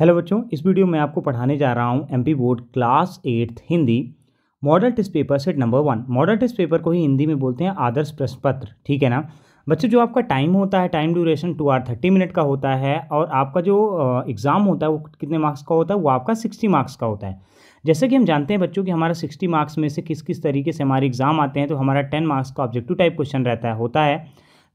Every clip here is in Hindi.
हेलो बच्चों, इस वीडियो में आपको पढ़ाने जा रहा हूँ MP board class 8 Hindi model test paper set number 1। Model test paper को ही हिंदी में बोलते हैं आदर्श प्रश्न पत्र। ठीक है ना बच्चों, जो आपका टाइम होता है, टाइम ड्यूरेशन 2 आवर 30 मिनट का होता है और आपका जो एग्ज़ाम होता है वो कितने मार्क्स का होता है, वो आपका 60 मार्क्स का होता है। जैसे कि हम जानते हैं बच्चों कि हमारा 60 मार्क्स में से किस किस तरीके से हमारे एग्ज़ाम आते हैं। तो हमारा 10 मार्क्स का ऑब्जेक्टिव टाइप क्वेश्चन होता है।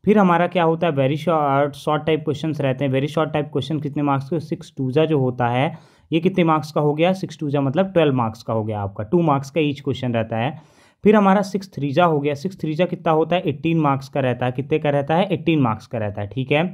फिर हमारा क्या होता है, वेरी शॉर्ट टाइप क्वेश्चंस रहते हैं। वेरी शॉर्ट टाइप क्वेश्चन कितने मार्क्स के, 6 टूजा जो होता है ये कितने मार्क्स का हो गया, 6 टूजा मतलब 12 मार्क्स का हो गया आपका, 2 मार्क्स का ईच क्वेश्चन रहता है। फिर हमारा 6 थ्रीजा हो गया, 6 थ्रीजा कितना होता है, 18 मार्क्स का रहता है। कितने का रहता है, 18 मार्क्स का रहता है। ठीक है,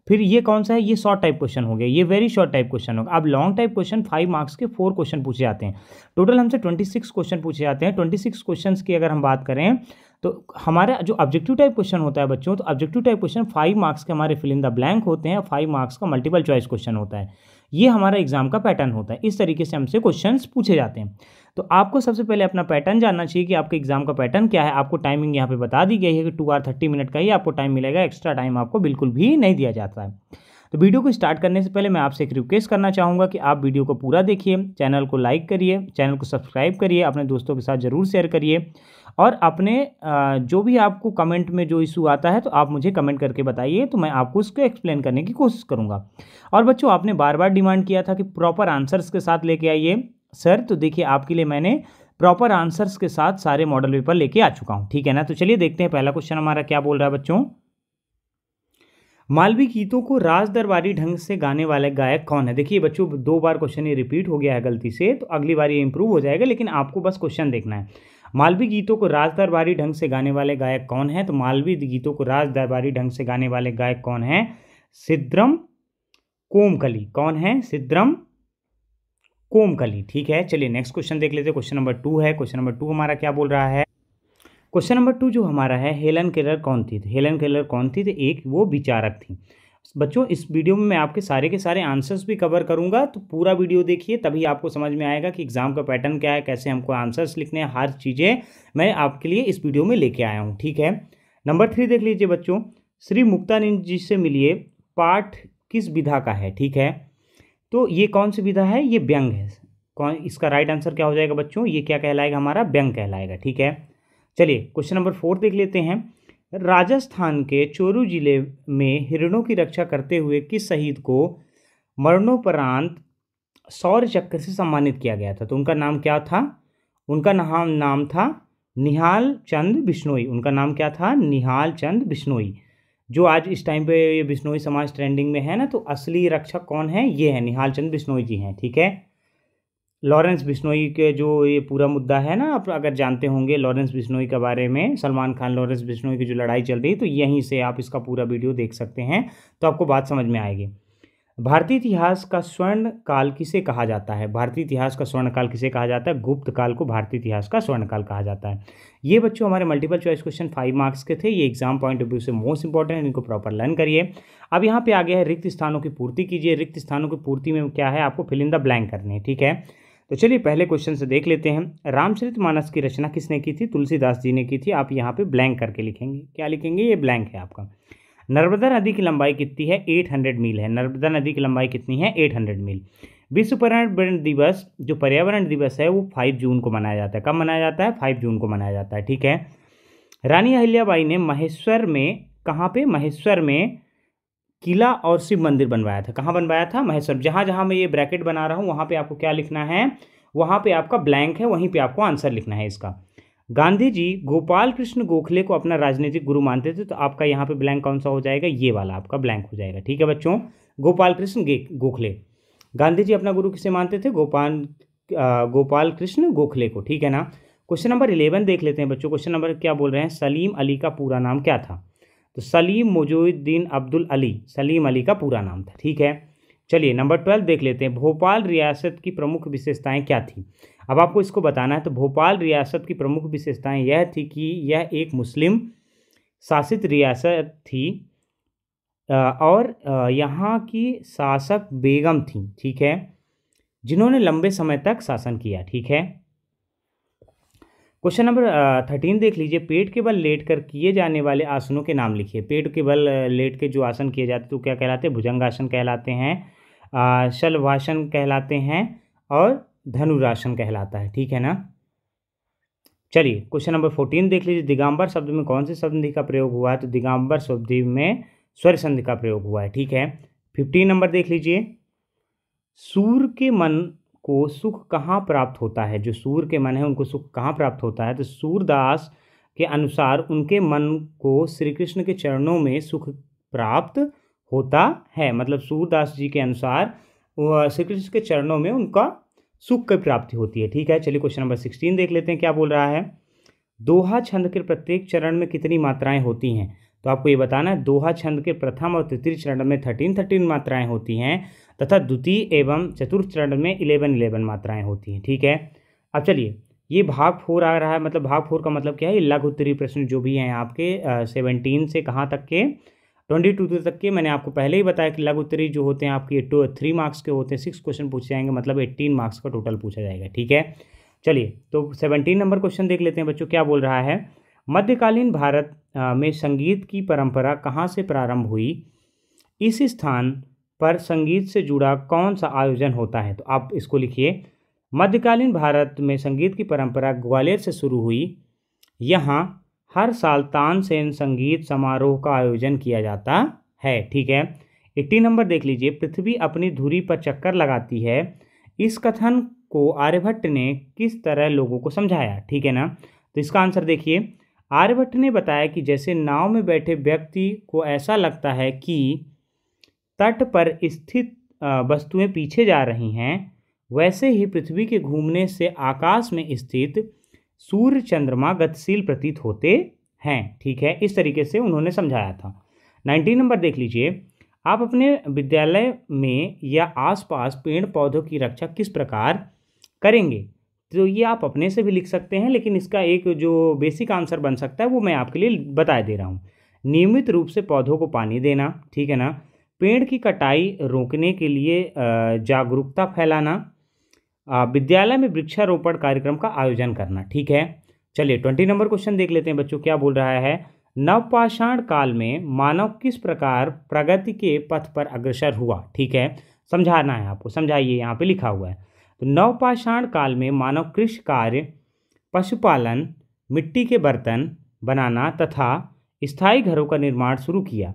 फिर ये कौन सा है, ये शॉर्ट टाइप क्वेश्चन हो गया, ये वेरी शॉर्ट टाइप क्वेश्चन होगा। अब लॉन्ग टाइप क्वेश्चन 5 मार्क्स के 4 क्वेश्चन पूछे जाते हैं। टोटल हमसे 26 क्वेश्चन पूछे जाते हैं। 26 क्वेश्चन की अगर हम बात करें तो हमारा जो ऑब्जेक्टिव टाइप क्वेश्चन होता है बच्चों, तो ऑब्जेक्टिव टाइप क्वेश्चन 5 मार्क्स के हमारे फिल इन द ब्लैंक होते हैं, 5 मार्क्स का मल्टीपल चॉइस क्वेश्चन होता है। ये हमारा एग्जाम का पैटर्न होता है। इस तरीके से हमसे क्वेश्चंस पूछे जाते हैं। तो आपको सबसे पहले अपना पैटर्न जानना चाहिए कि आपके एग्जाम का पैटर्न क्या है। आपको टाइमिंग यहाँ पे बता दी गई है कि 2 आवर 30 मिनट का ही आपको टाइम मिलेगा, एक्स्ट्रा टाइम आपको बिल्कुल भी नहीं दिया जाता है। तो वीडियो को स्टार्ट करने से पहले मैं आपसे एक रिक्वेस्ट करना चाहूँगा कि आप वीडियो को पूरा देखिए, चैनल को लाइक करिए, चैनल को सब्सक्राइब करिए, अपने दोस्तों के साथ ज़रूर शेयर करिए और अपने जो भी आपको कमेंट में जो इशू आता है तो आप मुझे कमेंट करके बताइए, तो मैं आपको उसको एक्सप्लेन करने की कोशिश करूँगा। और बच्चों, आपने बार बार डिमांड किया था कि प्रॉपर आंसर्स के साथ लेके आइए सर, तो देखिए आपके लिए मैंने प्रॉपर आंसर्स के साथ सारे मॉडल पेपर लेके आ चुका हूँ। ठीक है ना, तो चलिए देखते हैं पहला क्वेश्चन हमारा क्या बोल रहा है बच्चों। मालवी गीतों को राज दरबारी ढंग से गाने वाले गायक कौन है। देखिए बच्चों, 2 बार क्वेश्चन ये रिपीट हो गया है गलती से, तो अगली बार ये इंप्रूव हो जाएगा, लेकिन आपको बस क्वेश्चन देखना है। मालवी गीतों को राज दरबारी ढंग से गाने वाले गायक कौन है। तो मालवी गीतों को राज दरबारी ढंग से गाने वाले गायक कौन है, सिद्रम कोमकली। कौन है, सिद्रम कोमकली। ठीक है, चलिए नेक्स्ट क्वेश्चन देख लेते हैं। क्वेश्चन नंबर 2 है। क्वेश्चन नंबर 2 हमारा क्या बोल रहा है। क्वेश्चन नंबर 2 जो हमारा है, हेलन केलर कौन थी। तो हेलन केलर कौन थी, तो एक वो विचारक थी। बच्चों, इस वीडियो में मैं आपके सारे के सारे आंसर्स भी कवर करूंगा, तो पूरा वीडियो देखिए, तभी आपको समझ में आएगा कि एग्जाम का पैटर्न क्या है, कैसे हमको आंसर्स लिखने हैं। हर चीज़ें मैं आपके लिए इस वीडियो में लेके आया हूँ। ठीक है, नंबर 3 देख लीजिए बच्चों, श्री मुक्तानंद जी से मिलिए, पाठ किस विधा का है। ठीक है, तो ये कौन सी विधा है, ये व्यंग है। कौन, इसका राइट आंसर क्या हो जाएगा बच्चों, ये क्या कहलाएगा, हमारा व्यंग कहलाएगा। ठीक है, चलिए क्वेश्चन नंबर 4 देख लेते हैं। राजस्थान के चोरू जिले में हिरणों की रक्षा करते हुए किस शहीद को मरणोपरांत शौर्य चक्र से सम्मानित किया गया था। तो उनका नाम क्या था, उनका नाम था निहाल चंद बिश्नोई। उनका नाम क्या था, निहाल चंद बिश्नोई। जो आज इस टाइम पे ये बिश्नोई समाज ट्रेंडिंग में है ना, तो असली रक्षक कौन है, ये है निहाल चंद बिश्नोई जी हैं। ठीक है, लॉरेंस बिश्नोई के जो ये पूरा मुद्दा है ना, आप अगर जानते होंगे लॉरेंस बिश्नोई के बारे में, सलमान खान लॉरेंस बिश्नोई की जो लड़ाई चल रही है, तो यहीं से आप इसका पूरा वीडियो देख सकते हैं, तो आपको बात समझ में आएगी। भारतीय इतिहास का स्वर्ण काल किसे कहा जाता है। भारतीय इतिहास का स्वर्ण काल किसे कहा जाता है, गुप्त काल को भारतीय इतिहास का स्वर्ण काल कहा जाता है। ये बच्चों हमारे मल्टीपल चॉइस क्वेश्चन 5 मार्क्स के थे। ये एग्जाम पॉइंट ऑफ व्यू से मोस्ट इंपॉर्टेंट है, इनको प्रॉपर लर्न करिए। अब यहाँ पे आ गया है रिक्त स्थानों की पूर्ति कीजिए। रिक्त स्थानों की पूर्ति में क्या है, आपको फिल इन द ब्लैंक करने हैं। ठीक है, तो चलिए पहले क्वेश्चन से देख लेते हैं। रामचरितमानस की रचना किसने की थी, तुलसीदास जी ने की थी। आप यहाँ पे ब्लैंक करके लिखेंगे, क्या लिखेंगे, ये ब्लैंक है आपका। नर्मदा नदी की लंबाई कितनी है, 800 मील है। नर्मदा नदी की लंबाई कितनी है, 800 मील। विश्व पर्यावरण दिवस, जो पर्यावरण दिवस है, वो 5 जून को मनाया जाता है। कब मनाया जाता है, 5 जून को मनाया जाता है। ठीक है, रानी अहिल्याबाई ने महेश्वर में, कहाँ पे, महेश्वर में किला और शिव मंदिर बनवाया था। कहाँ बनवाया था, महेश्वर। जहाँ जहाँ मैं ये ब्रैकेट बना रहा हूँ वहाँ पे आपको क्या लिखना है, वहाँ पे आपका ब्लैंक है, वहीं पे आपको आंसर लिखना है इसका। गांधी जी गोपाल कृष्ण गोखले को अपना राजनीतिक गुरु मानते थे, तो आपका यहाँ पे ब्लैंक कौन सा हो जाएगा, ये वाला आपका ब्लैंक हो जाएगा। ठीक है बच्चों, गोपाल कृष्ण गोखले। गांधी जी अपना गुरु किसे मानते थे, गोपाल कृष्ण गोखले को। ठीक है ना। क्वेश्चन नंबर 11 देख लेते हैं बच्चों। क्वेश्चन नंबर क्या बोल रहे हैं, सलीम अली का पूरा नाम क्या था। तो सलीम मोजुद्दीन अब्दुल अली, सलीम अली का पूरा नाम था। ठीक है, चलिए नंबर 12 देख लेते हैं। भोपाल रियासत की प्रमुख विशेषताएं क्या थी। अब आपको इसको बताना है। तो भोपाल रियासत की प्रमुख विशेषताएं यह थी कि यह एक मुस्लिम शासित रियासत थी और यहाँ की शासक बेगम थी। ठीक है, जिन्होंने लंबे समय तक शासन किया। ठीक है, क्वेश्चन नंबर 13 देख लीजिए। पेट के बल लेटकर किए जाने वाले आसनों के नाम लिखिए। पेट के बल लेट के जो आसन किए जाते हैं तो क्या कहलाते हैं, भुजंगासन कहलाते हैं। शलभासन कहलाते हैं और धनुरासन कहलाता है, ठीक है ना। चलिए क्वेश्चन नंबर 14 देख लीजिए। दिगंबर शब्द में कौन से संधि का प्रयोग हुआ है? तो दिगंबर शब्द में स्वर संधि का प्रयोग हुआ है, ठीक है। 15 नंबर देख लीजिए। सूर के मन को सुख कहाँ प्राप्त होता है? जो सूर के मन है उनको सुख कहाँ प्राप्त होता है? तो सूरदास के अनुसार उनके मन को श्री कृष्ण के चरणों में सुख प्राप्त होता है। मतलब सूरदास जी के अनुसार श्री कृष्ण के चरणों में उनका सुख की प्राप्ति होती है, ठीक है। चलिए क्वेश्चन नंबर 16 देख लेते हैं क्या बोल रहा है। दोहा छंद के प्रत्येक चरण में कितनी मात्राएं होती हैं? तो आपको ये बताना है दोहा छंद के प्रथम और तृतीय चरण में 13 मात्राएं होती हैं तथा द्वितीय एवं चतुर्थ चरण में 11 मात्राएं होती हैं, ठीक है। अब चलिए ये भाग 4 आ रहा है। मतलब भाग 4 का मतलब क्या है? ये लघु उत्तरीय प्रश्न जो भी हैं आपके 17 से कहाँ तक के 22 तक के। मैंने आपको पहले ही बताया कि लघु उत्तरीय जो होते हैं आपके 3 मार्क्स के होते हैं, 6 क्वेश्चन पूछे जाएंगे, मतलब 18 मार्क्स का टोटल पूछा जाएगा, ठीक है। चलिए तो 17 नंबर क्वेश्चन देख लेते हैं बच्चों, क्या बोल रहा है। मध्यकालीन भारत में संगीत की परंपरा कहाँ से प्रारंभ हुई? इस स्थान पर संगीत से जुड़ा कौन सा आयोजन होता है? तो आप इसको लिखिए। मध्यकालीन भारत में संगीत की परंपरा ग्वालियर से शुरू हुई। यहाँ हर साल तानसेन संगीत समारोह का आयोजन किया जाता है, ठीक है। 80 नंबर देख लीजिए। पृथ्वी अपनी धुरी पर चक्कर लगाती है, इस कथन को आर्यभट्ट ने किस तरह लोगों को समझाया? ठीक है ना। तो इसका आंसर देखिए। आर्यभट्ट ने बताया कि जैसे नाव में बैठे व्यक्ति को ऐसा लगता है कि तट पर स्थित वस्तुएं पीछे जा रही हैं, वैसे ही पृथ्वी के घूमने से आकाश में स्थित सूर्य चंद्रमा गतिशील प्रतीत होते हैं, ठीक है। इस तरीके से उन्होंने समझाया था। 19 नंबर देख लीजिए। आप अपने विद्यालय में या आसपास पेड़ पौधों की रक्षा किस प्रकार करेंगे? तो ये आप अपने से भी लिख सकते हैं, लेकिन इसका एक जो बेसिक आंसर बन सकता है वो मैं आपके लिए बता दे रहा हूँ। नियमित रूप से पौधों को पानी देना, ठीक है ना। पेड़ की कटाई रोकने के लिए जागरूकता फैलाना, विद्यालय में वृक्षारोपण कार्यक्रम का आयोजन करना, ठीक है। चलिए 20 नंबर क्वेश्चन देख लेते हैं बच्चों, क्या बोल रहा है। नवपाषाण काल में मानव किस प्रकार प्रगति के पथ पर अग्रसर हुआ? ठीक है, समझाना है आपको, समझाइए, यहाँ पे लिखा हुआ है। तो नवपाषाण काल में मानव कृषि कार्य, पशुपालन, मिट्टी के बर्तन बनाना तथा स्थायी घरों का निर्माण शुरू किया,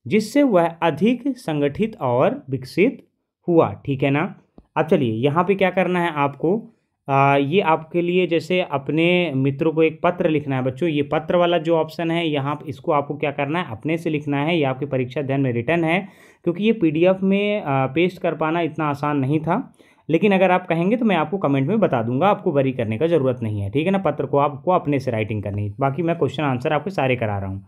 जिससे वह अधिक संगठित और विकसित हुआ, ठीक है ना। अब चलिए यहाँ पे क्या करना है आपको, ये आपके लिए जैसे अपने मित्रों को एक पत्र लिखना है बच्चों। ये पत्र वाला जो ऑप्शन है यहाँ इसको आपको क्या करना है, अपने से लिखना है। ये आपकी परीक्षा अध्ययन में रिटर्न है, क्योंकि ये PDF में पेस्ट कर पाना इतना आसान नहीं था। लेकिन अगर आप कहेंगे तो मैं आपको कमेंट में बता दूंगा, आपको वरी करने का ज़रूरत नहीं है, ठीक है ना। पत्र को आपको अपने से राइटिंग करनी है, बाकी मैं क्वेश्चन आंसर आपको सारे करा रहा हूँ,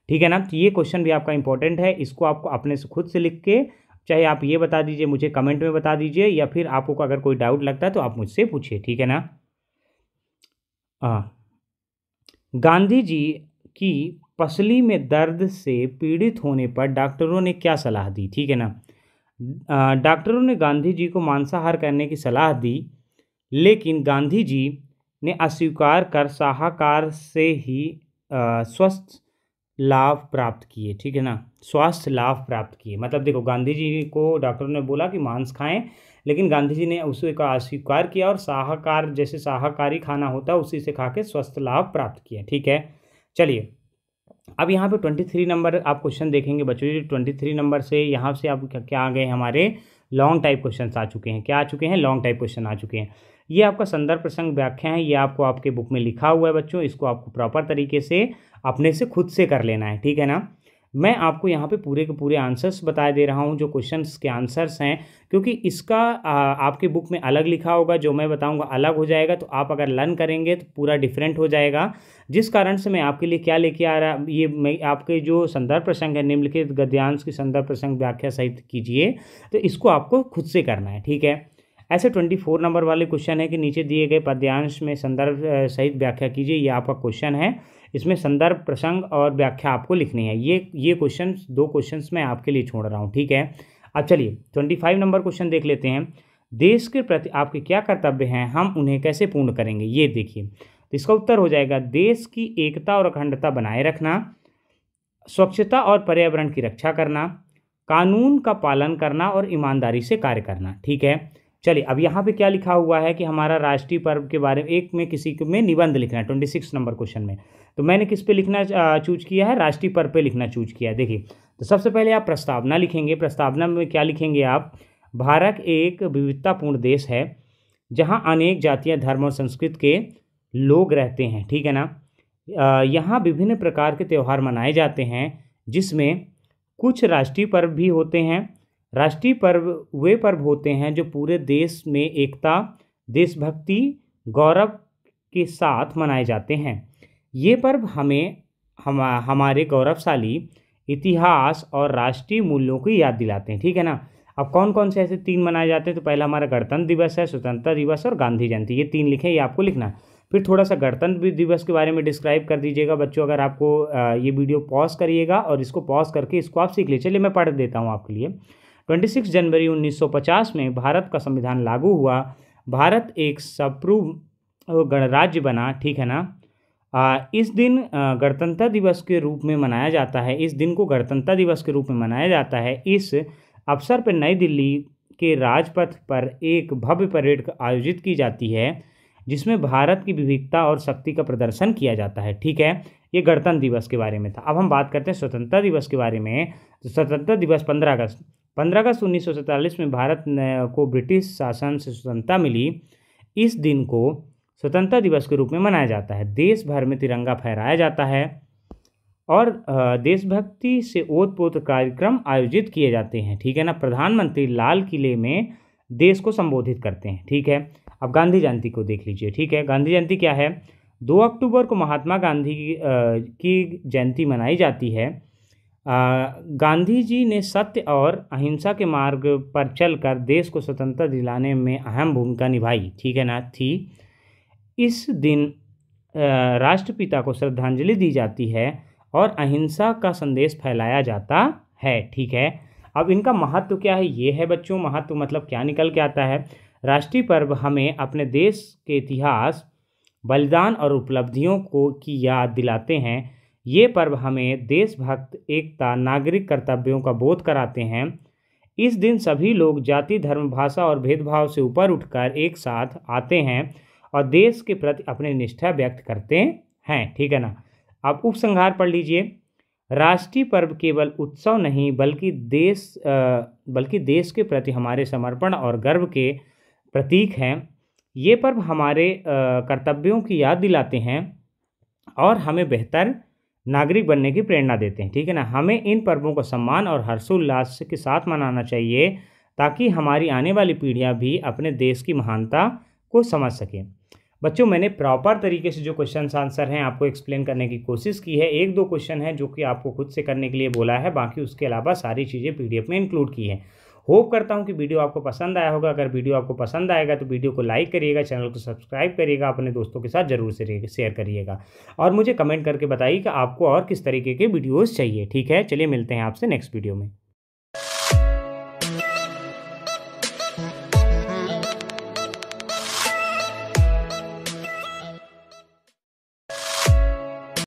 ठीक है ना। तो ये क्वेश्चन भी आपका इंपॉर्टेंट है, इसको आपको अपने से खुद से लिख के, चाहे आप ये बता दीजिए, मुझे कमेंट में बता दीजिए, या फिर आपको अगर कोई डाउट लगता है तो आप मुझसे पूछिए, ठीक है ना। गांधी जी की पसली में दर्द से पीड़ित होने पर डॉक्टरों ने क्या सलाह दी? ठीक है ना। डॉक्टरों ने गांधी जी को मांसाहार करने की सलाह दी, लेकिन गांधी जी ने अस्वीकार कर शाकाहार से ही स्वस्थ लाभ प्राप्त किए, ठीक है ना। स्वास्थ्य लाभ प्राप्त किए, मतलब देखो गांधी जी को डॉक्टरों ने बोला कि मांस खाएं, लेकिन गांधी जी ने उसे का अस्वीकार किया और शाकाहार, जैसे शाकाहारी खाना होता है उसी से खा के स्वस्थ लाभ प्राप्त किया, ठीक है। चलिए अब यहाँ पे 23 नंबर आप क्वेश्चन देखेंगे बच्चों। 23 नंबर से यहाँ से आप क्या आ गए, हमारे लॉन्ग टाइप क्वेश्चन आ चुके हैं। क्या आ चुके हैं? लॉन्ग टाइप क्वेश्चन आ चुके हैं। ये आपका संदर्भ प्रसंग व्याख्या है, ये आपको आपके बुक में लिखा हुआ है बच्चों। इसको आपको प्रॉपर तरीके से अपने से खुद से कर लेना है, ठीक है ना। मैं आपको यहाँ पे पूरे के पूरे आंसर्स बता दे रहा हूँ, जो क्वेश्चंस के आंसर्स हैं, क्योंकि इसका आपके बुक में अलग लिखा होगा, जो मैं बताऊँगा अलग हो जाएगा। तो आप अगर लर्न करेंगे तो पूरा डिफरेंट हो जाएगा, जिस कारण से मैं आपके लिए क्या लेके आ रहा, ये मैं आपके जो संदर्भ प्रसंग है, निम्नलिखित गद्यांश की संदर्भ प्रसंग व्याख्या सहित कीजिए, तो इसको आपको खुद से करना है, ठीक है। ऐसे 24 नंबर वाले क्वेश्चन है कि नीचे दिए गए पद्यांश में संदर्भ सहित व्याख्या कीजिए, ये आपका क्वेश्चन है। इसमें संदर्भ प्रसंग और व्याख्या आपको लिखनी है। ये क्वेश्चन, 2 क्वेश्चंस मैं आपके लिए छोड़ रहा हूँ, ठीक है। अब चलिए 25 नंबर क्वेश्चन देख लेते हैं। देश के प्रति आपके क्या कर्तव्य हैं, हम उन्हें कैसे पूर्ण करेंगे? ये देखिए, तो इसका उत्तर हो जाएगा देश की एकता और अखंडता बनाए रखना, स्वच्छता और पर्यावरण की रक्षा करना, कानून का पालन करना और ईमानदारी से कार्य करना। ठीक है, चलिए अब यहाँ पे क्या लिखा हुआ है कि हमारा राष्ट्रीय पर्व के बारे में एक में किसी में निबंध लिखना है 26 नंबर क्वेश्चन में। तो मैंने किस पे लिखना चूज किया है, राष्ट्रीय पर्व पे लिखना चूज किया है। देखिए, तो सबसे पहले आप प्रस्तावना लिखेंगे। प्रस्तावना में क्या लिखेंगे आप, भारत एक विविधतापूर्ण देश है जहाँ अनेक जातियाँ, धर्म और संस्कृति के लोग रहते हैं। ठीक है ना। यहाँ विभिन्न प्रकार के त्यौहार मनाए जाते हैं जिसमें कुछ राष्ट्रीय पर्व भी होते हैं। राष्ट्रीय पर्व वे पर्व होते हैं जो पूरे देश में एकता, देशभक्ति, गौरव के साथ मनाए जाते हैं। ये पर्व हमारे गौरवशाली इतिहास और राष्ट्रीय मूल्यों की याद दिलाते हैं। ठीक है ना। अब कौन कौन से ऐसे 3 मनाए जाते हैं, तो पहला हमारा गणतंत्र दिवस है, स्वतंत्रता दिवस और गांधी जयंती। ये 3 लिखे, ये आपको लिखना है। फिर थोड़ा सा गणतंत्र दिवस के बारे में डिस्क्राइब कर दीजिएगा बच्चों। अगर आपको ये वीडियो पॉज करिएगा और इसको पॉज करके इसको आप सीख लीजिए। चलिए मैं पढ़ देता हूँ आपके लिए। 26 जनवरी 1950 में भारत का संविधान लागू हुआ। भारत एक संप्रभु गणराज्य बना। ठीक है ना। इस दिन गणतंत्र दिवस के रूप में मनाया जाता है। इस दिन को गणतंत्र दिवस के रूप में मनाया जाता है। इस अवसर पर नई दिल्ली के राजपथ पर एक भव्य परेड आयोजित की जाती है जिसमें भारत की विविधता और शक्ति का प्रदर्शन किया जाता है। ठीक है, ये गणतंत्र दिवस के बारे में था। अब हम बात करते हैं स्वतंत्रता दिवस के बारे में। तो स्वतंत्रता दिवस 15 अगस्त 1947 में भारत को ब्रिटिश शासन से स्वतंत्रता मिली। इस दिन को स्वतंत्रता दिवस के रूप में मनाया जाता है। देश भर में तिरंगा फहराया जाता है और देशभक्ति से ओतप्रोत कार्यक्रम आयोजित किए जाते हैं। ठीक है ना। प्रधानमंत्री लाल किले में देश को संबोधित करते हैं। ठीक है, अब गांधी जयंती को देख लीजिए। ठीक है, गांधी जयंती क्या है, 2 अक्टूबर को महात्मा गांधी की जयंती मनाई जाती है। गांधी जी ने सत्य और अहिंसा के मार्ग पर चलकर देश को स्वतंत्रता दिलाने में अहम भूमिका निभाई। ठीक है ना, थी। इस दिन राष्ट्रपिता को श्रद्धांजलि दी जाती है और अहिंसा का संदेश फैलाया जाता है। ठीक है, अब इनका महत्व क्या है, ये है बच्चों। महत्व मतलब क्या निकल के आता है, राष्ट्रीय पर्व हमें अपने देश के इतिहास, बलिदान और उपलब्धियों की याद दिलाते हैं। ये पर्व हमें देशभक्त, एकता, नागरिक कर्तव्यों का बोध कराते हैं। इस दिन सभी लोग जाति, धर्म, भाषा और भेदभाव से ऊपर उठकर एक साथ आते हैं और देश के प्रति अपनी निष्ठा व्यक्त करते हैं। ठीक है ना। अब उपसंहार पढ़ लीजिए। राष्ट्रीय पर्व केवल उत्सव नहीं बल्कि देश के प्रति हमारे समर्पण और गर्व के प्रतीक हैं। ये पर्व हमारे कर्तव्यों की याद दिलाते हैं और हमें बेहतर नागरिक बनने की प्रेरणा देते हैं। ठीक है ना। हमें इन पर्वों को सम्मान और हर्षोल्लास के साथ मनाना चाहिए ताकि हमारी आने वाली पीढ़ियां भी अपने देश की महानता को समझ सकें। बच्चों, मैंने प्रॉपर तरीके से जो क्वेश्चन आंसर हैं आपको एक्सप्लेन करने की कोशिश की है। 1-2 क्वेश्चन है जो कि आपको खुद से करने के लिए बोला है, बाकी उसके अलावा सारी चीज़ें PDF में इंक्लूड की है। होप करता हूं कि वीडियो आपको पसंद आया होगा। अगर वीडियो आपको पसंद आएगा तो वीडियो को लाइक करिएगा, चैनल को सब्सक्राइब करिएगा, अपने दोस्तों के साथ जरूर शेयर करिएगा और मुझे कमेंट करके बताइए कि आपको और किस तरीके के वीडियोज़ चाहिए। ठीक है, चलिए मिलते हैं आपसे नेक्स्ट वीडियो में।